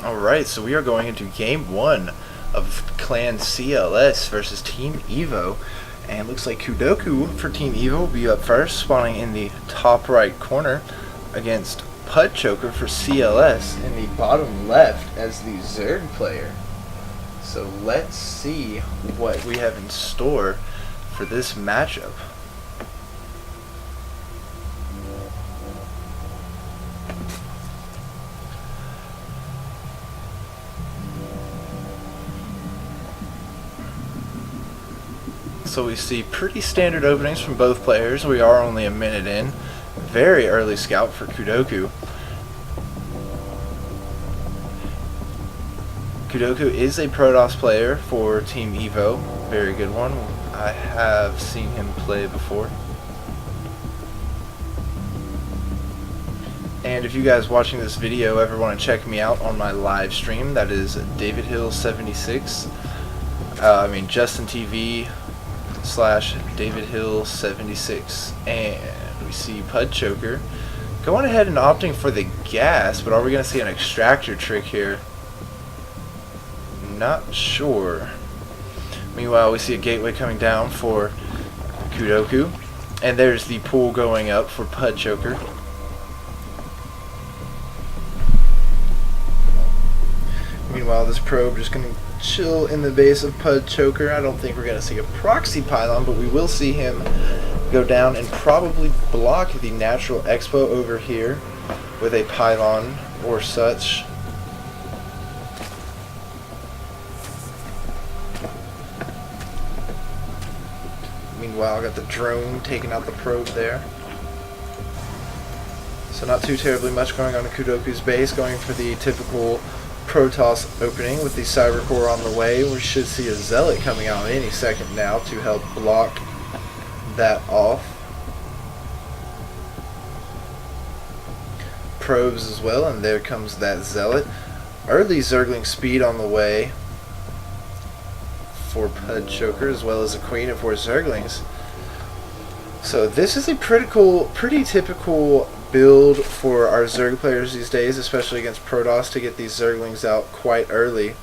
Alright, so we are going into game 1 of Clan cLS versus Team EVO. And looks like Kudoku for Team EVO will be up first, spawning in the top right corner against Pudchoker for cLS in the bottom left as the Zerg player. So let's see what we have in store for this matchup. So we see pretty standard openings from both players. We are only a minute in. Very early scout for Kudoku. Kudoku is a Protoss player for Team EVO. Very good one. I have seen him play before. And if you guys watching this video ever want to check me out on my live stream, that is David Hill 76. Justin TV / David Hill 76. And we see Pudchoker going ahead and opting for the gas, but are we going to see an extractor trick here? Not sure. Meanwhile, we see a gateway coming down for Kudoku, and there's the pool going up for Pudchoker. Meanwhile, this probe just going to chill in the base of Pudchoker. I don't think we're going to see a proxy pylon, but we will see him go down and probably block the natural expo over here with a pylon or such. Meanwhile, I got the drone taking out the probe there. So not too terribly much going on in Kudoku's base, going for the typical Protoss opening with the Cyber Core on the way. We should see a Zealot coming out any second now to help block that off. Probes as well, and there comes that Zealot. Early Zergling speed on the way for Pudchoker, as well as a Queen of 4 Zerglings. So this is a pretty typical build for our Zerg players these days, especially against Protoss, to get these Zerglings out quite early.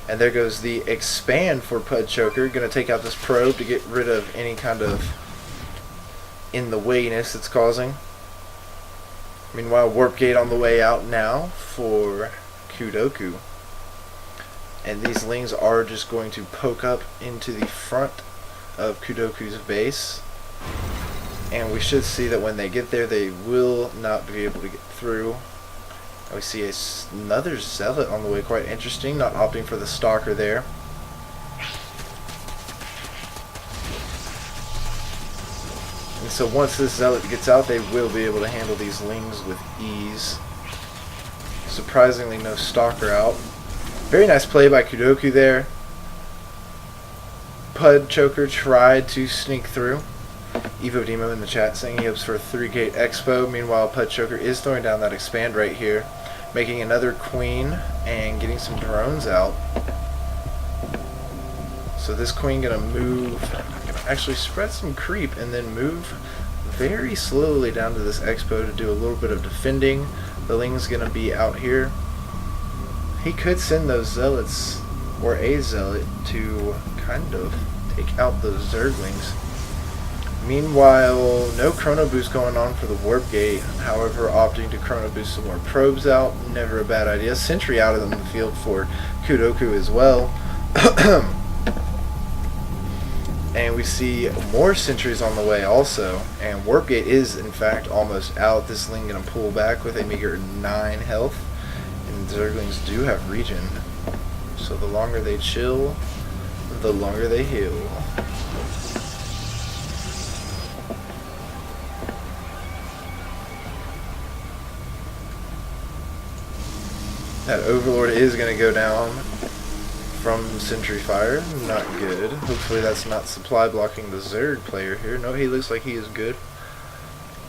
And there goes the expand for Pudchoker. Going to take out this probe to get rid of any kind of in-the-wayness it's causing. Meanwhile, Warp Gate on the way out now for Kudoku. And these Lings are just going to poke up into the front of Kudoku's base. And we should see that when they get there, they will not be able to get through. And we see another Zealot on the way, quite interesting, not opting for the Stalker there. And so once this Zealot gets out, they will be able to handle these Lings with ease. Surprisingly, no Stalker out. Very nice play by Kudoku there. Pudchoker tried to sneak through. Evo Demo in the chat saying he hopes for a 3-gate expo. Meanwhile, Pudchoker is throwing down that expand right here, making another Queen and getting some drones out. So this Queen gonna actually spread some creep and then move very slowly down to this expo to do a little bit of defending. The Ling's gonna be out here. He could send those Zealots or a Zealot to kind of take out those Zerglings. Meanwhile, no Chrono Boost going on for the Warp Gate. However, opting to Chrono Boost some more probes out, never a bad idea. Sentry out of the field for Kudoku as well. And we see more sentries on the way also. And Warp Gate is, in fact, almost out. This Ling going to pull back with a meager 9 health. And Zerglings do have regen. So the longer they chill, the longer they heal. That Overlord is going to go down from Sentry Fire. Not good. Hopefully that's not supply blocking the Zerg player here. No, he looks like he is good.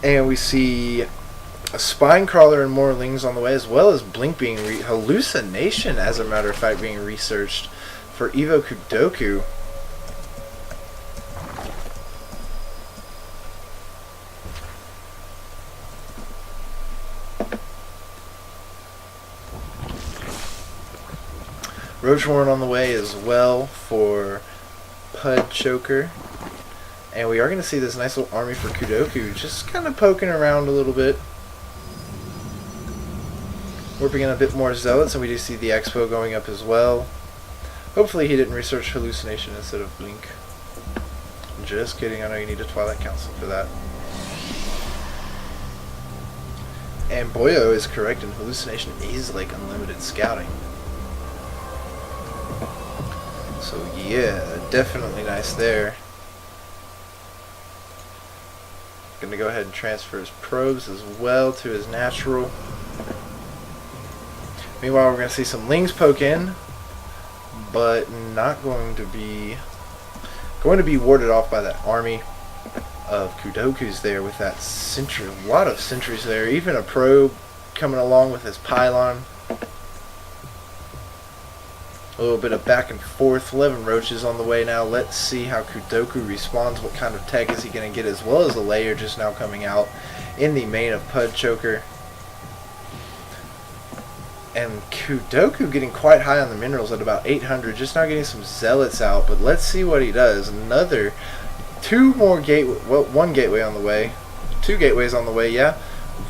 And we see a Spine Crawler and more Lings on the way, as well as Blink being Hallucination, as a matter of fact, being researched for Evo Kudoku. Roach Warren on the way as well for Pud Choker. And we are going to see this nice little army for Kudoku just kind of poking around a little bit. Warping in a bit more Zealots, and we do see the Expo going up as well. Hopefully he didn't research Hallucination instead of Blink. Just kidding, I know you need a Twilight Council for that. And Boyo is correct, and Hallucination is like unlimited scouting. So yeah, definitely nice there. Gonna go ahead and transfer his probes as well to his natural. Meanwhile, we're gonna see some Lings poke in, but not going to be warded off by that army of Kudokus there with that sentry. A lot of sentries there, even a probe coming along with his pylon. A little bit of back and forth. 11 roaches on the way now. Let's see how Kudoku responds. What kind of tech is he going to get, as well as a layer just now coming out in the main of Pud Choker. And Kudoku getting quite high on the minerals at about 800. Just now getting some zealots out. But let's see what he does. Another one gateway on the way. 2 gateways on the way, yeah.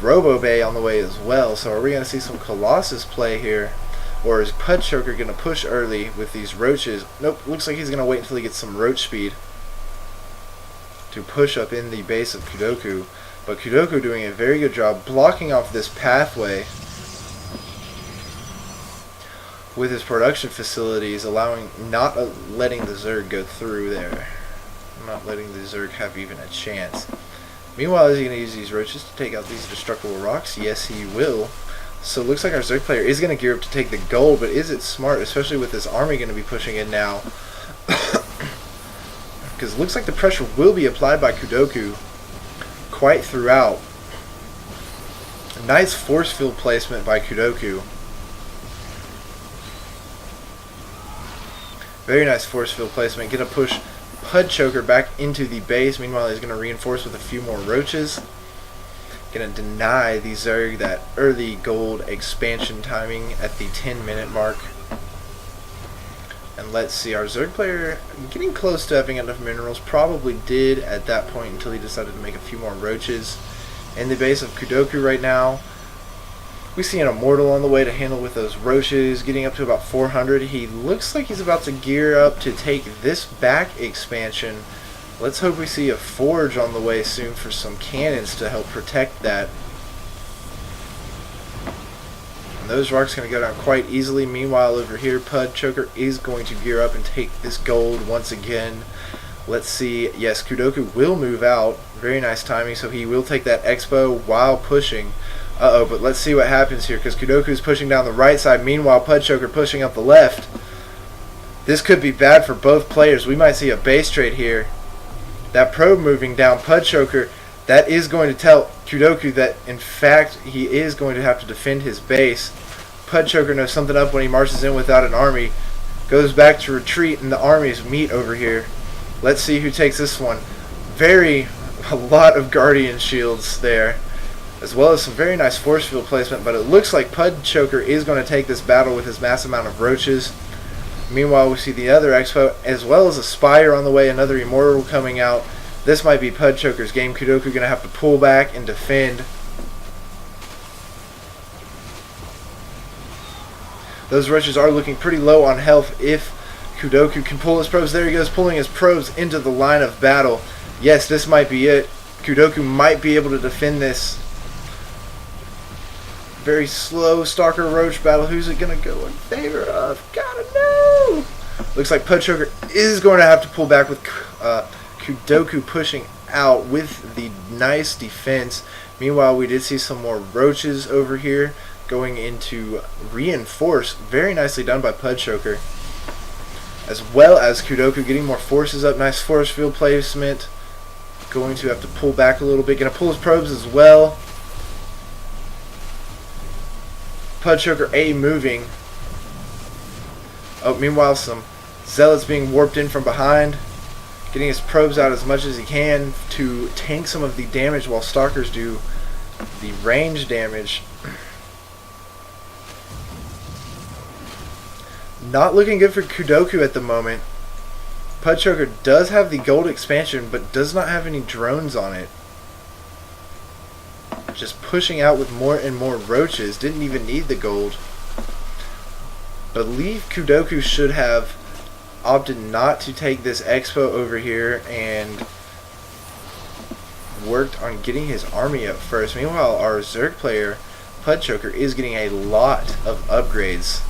Robo Bay on the way as well. So are we going to see some Colossus play here? Or is Pud Choker going to push early with these roaches? Nope, looks like he's going to wait until he gets some roach speed to push up in the base of Kudoku. But Kudoku doing a very good job blocking off this pathway with his production facilities, not letting the Zerg go through there. Not letting the Zerg have even a chance. Meanwhile, is he going to use these roaches to take out these destructible rocks? Yes, he will. So it looks like our Zerg player is going to gear up to take the gold, but is it smart, especially with this army going to be pushing in now? Because it looks like the pressure will be applied by Kudoku quite throughout. A nice force field placement by Kudoku. Very nice force field placement. Going to push Pud Choker back into the base. Meanwhile, he's going to reinforce with a few more roaches. Going to deny the Zerg that early gold expansion timing at the 10-minute mark. And let's see, our Zerg player getting close to having enough minerals. Probably did at that point until he decided to make a few more roaches. In the base of Kudoku right now, we see an Immortal on the way to handle with those roaches, getting up to about 400. He looks like he's about to gear up to take this back expansion. Let's hope we see a Forge on the way soon for some cannons to help protect that. And those rocks are going to go down quite easily. Meanwhile, over here, Pud Choker is going to gear up and take this gold once again. Let's see. Yes, Kudoku will move out. Very nice timing, so he will take that Expo while pushing. Uh-oh, but let's see what happens here, because Kudoku is pushing down the right side. Meanwhile, Pud Choker pushing up the left. This could be bad for both players. We might see a base trade here. That probe moving down Pud Choker, that is going to tell Kudoku that, in fact, he is going to have to defend his base. Pud Choker knows something up when he marches in without an army. Goes back to retreat, and the armies meet over here. Let's see who takes this one. A lot of Guardian shields there, as well as some very nice force field placement, but it looks like Pud Choker is going to take this battle with his massive amount of roaches. Meanwhile, we see the other Expo, as well as a Spire on the way, another Immortal coming out. This might be Pud Choker's game. Kudoku going to have to pull back and defend. Those roaches are looking pretty low on health if Kudoku can pull his probes. There he goes, pulling his probes into the line of battle. Yes, this might be it. Kudoku might be able to defend this very slow Stalker Roach battle. Who's it going to go in favor of? Gotta know! Looks like Pud Choker is going to have to pull back with Kudoku pushing out with the nice defense. Meanwhile, we did see some more roaches over here going into reinforce. Very nicely done by Pud Choker. As well as Kudoku getting more forces up. Nice force field placement. Going to have to pull back a little bit. Going to pull his probes as well. Pud Choker A moving. Oh, meanwhile, some Zealots being warped in from behind. Getting his probes out as much as he can to tank some of the damage while Stalkers do the range damage. Not looking good for Kudoku at the moment. Pudchoker does have the gold expansion, but does not have any drones on it. Just pushing out with more and more roaches. Didn't even need the gold. Believe Kudoku should have opted not to take this expo over here and worked on getting his army up first. Meanwhile, our Zerg player, Pudchoker, is getting a lot of upgrades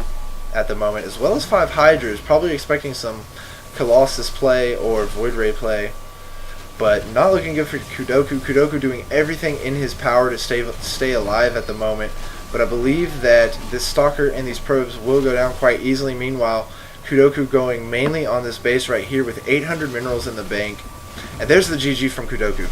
at the moment, as well as 5 Hydras, probably expecting some Colossus play or Void Ray play, but not looking good for Kudoku. Kudoku doing everything in his power to stay alive at the moment, but I believe that this Stalker and these probes will go down quite easily. Meanwhile, Kudoku going mainly on this base right here with 800 minerals in the bank, and there's the GG from Kudoku.